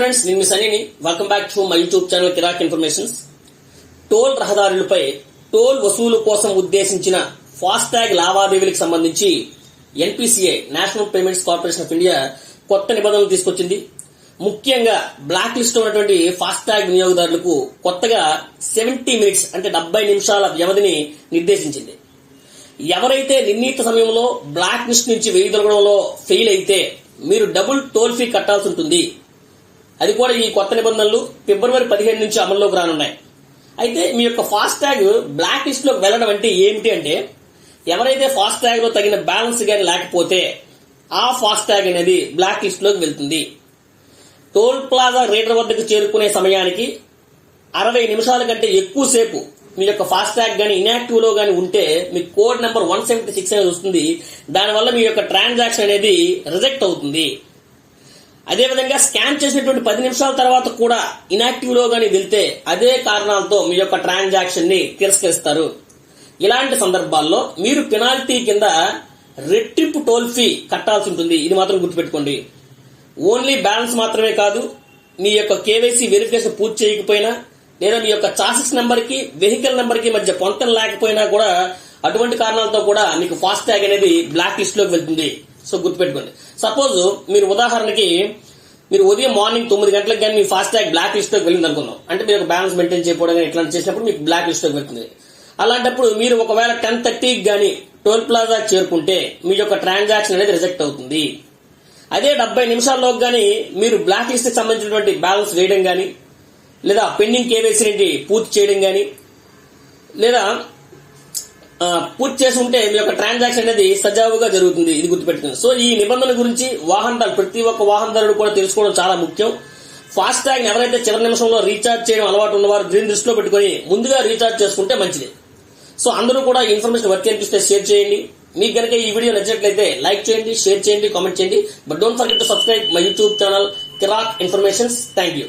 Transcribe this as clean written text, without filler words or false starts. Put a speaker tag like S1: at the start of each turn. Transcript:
S1: Friends, నేను మీ సనీని. Welcome back to my YouTube channel Kirak informations. Toll రహదారులపై టోల్ వసూలు కోసం ఉద్దేశించిన ఫాస్టాగ్ లావాదేవీలకు సంబంధించి NPCI national payments corporation of India కొత్త నిబంధనలు తీసుకొచ్చింది. ముఖ్యంగా బ్లాక్ లిస్ట్ ఉన్నటువంటి ఫాస్టాగ్ వినియోగదారులకు కొత్తగా 70 మినిట్స్ అంటే 70 నిమిషాల వ్యవధిని నిర్దేశించింది. ఎవరైతే నిర్ణీత సమయంలో బ్లాక్ లిస్ట్ నుంచి వెయ్యదొరకడంలో ఫెయిల్ అయితే మీరు డబుల్ టోల్ ఫీ కట్టాల్సి ఉంటుంది. అది కూడా ఈ కొత్త నిబంధనలు ఫిబ్రవరి 15 నుంచి అమల్లోకి రానున్నాయి. అయితే మీ యొక్క ఫాస్టాగ్ బ్లాక్ లిస్ట్ లోకి వెళ్లడం అంటే ఏమిటి అంటే, ఎవరైతే ఫాస్టాగ్ లో తగిన బ్యాలెన్స్ గానీ లేకపోతే ఆ ఫాస్టాగ్ అనేది బ్లాక్ లిస్ట్ లోకి వెళ్తుంది. టోల్ ప్లాజా రీడర్ వద్దకు చేరుకునే సమయానికి 60 నిమిషాల కంటే ఎక్కువసేపు మీ యొక్క ఫాస్టాగ్ గానీ ఇన్యాక్టివ్ లో గానీ ఉంటే మీకు కోడ్ నెంబర్ 176 అనేది వస్తుంది. దానివల్ల మీ యొక్క ట్రాన్సాక్షన్ అనేది రిజెక్ట్ అవుతుంది. అదేవిధంగా స్కాన్ చేసినటువంటి 10 నిమిషాల తర్వాత కూడా ఇన్యాక్టివ్ లో గానీ వెళ్తే అదే కారణాలతో మీ యొక్క ట్రాన్సాక్షన్ ని తిరస్కరిస్తారు. ఇలాంటి సందర్భాల్లో మీరు పెనాల్టీ కింద రెట్టింపు టోల్ ఫీ కట్టాల్సి ఉంటుంది. ఇది మాత్రం గుర్తుపెట్టుకోండి. ఓన్లీ బ్యాలెన్స్ మాత్రమే కాదు, మీ యొక్క కేవైసీ వెరిఫికేషన్ పూర్తి చేయకపోయినా లేదా మీ యొక్క చాసిస్ నెంబర్ కి వెహికల్ నెంబర్ కి మధ్య పొంతన లేకపోయినా కూడా అటువంటి కారణాలతో కూడా మీకు ఫాస్టాగ్ అనేది బ్లాక్ లిస్ట్ లోకి వెళ్తుంది. సో గుర్తుపెట్టుకోండి. సపోజ్ మీరు ఉదాహరణకి మీరు ఉదయం మార్నింగ్ 9 గంటలకు కానీ మీ ఫాస్టాగ్ బ్లాక్ లిస్ట్ లోకి వెళ్ళింది అనుకుందాం. అంటే మీరు ఒక బ్యాలెన్స్ మెయింటైన్ చేయకపోవడం కానీ ఇట్లాంటి చేసినప్పుడు మీకు బ్లాక్ లిస్ట్ లోకి వెళ్తుంది. అలాంటప్పుడు మీరు ఒకవేళ 10:30కి గానీ టోల్ ప్లాజా చేరుకుంటే మీ యొక్క ట్రాన్సాక్షన్ అనేది రిజెక్ట్ అవుతుంది. అదే 70 నిమిషాల్లోకి గానీ మీరు బ్లాక్ లిస్ట్ కి సంబంధించినటువంటి బ్యాలెన్స్ వేయడం గానీ లేదా పెండింగ్ కేవైసీ పూర్తి చేయడం గానీ లేదా పూర్తి చేసి ఉంటే మీ యొక్క ట్రాన్సాక్షన్ అనేది సజావుగా జరుగుతుంది. ఇది గుర్తుపెట్టుకుంది. సో ఈ నిబంధన గురించి ప్రతి ఒక్క వాహనదారుడు కూడా తెలుసుకోవడం చాలా ముఖ్యం. ఫాస్టాగ్ ఎవరైతే చివరి నిమిషంలో రీఛార్జ్ చేయడం అలవాటు ఉన్నవారు దీన్ని దృష్టిలో పెట్టుకుని ముందుగా రీఛార్జ్ చేసుకుంటే మంచిది. సో అందరూ కూడా ఈ ఇన్ఫర్మేషన్ వర్క్ అనిపిస్తే షేర్ చేయండి. మీకు కనుక ఈ వీడియో నచ్చినట్లయితే లైక్ చేయండి, షేర్ చేయండి, కామెంట్ చేయండి. But don't forget to subscribe my YouTube channel Kirak informations. Thank you.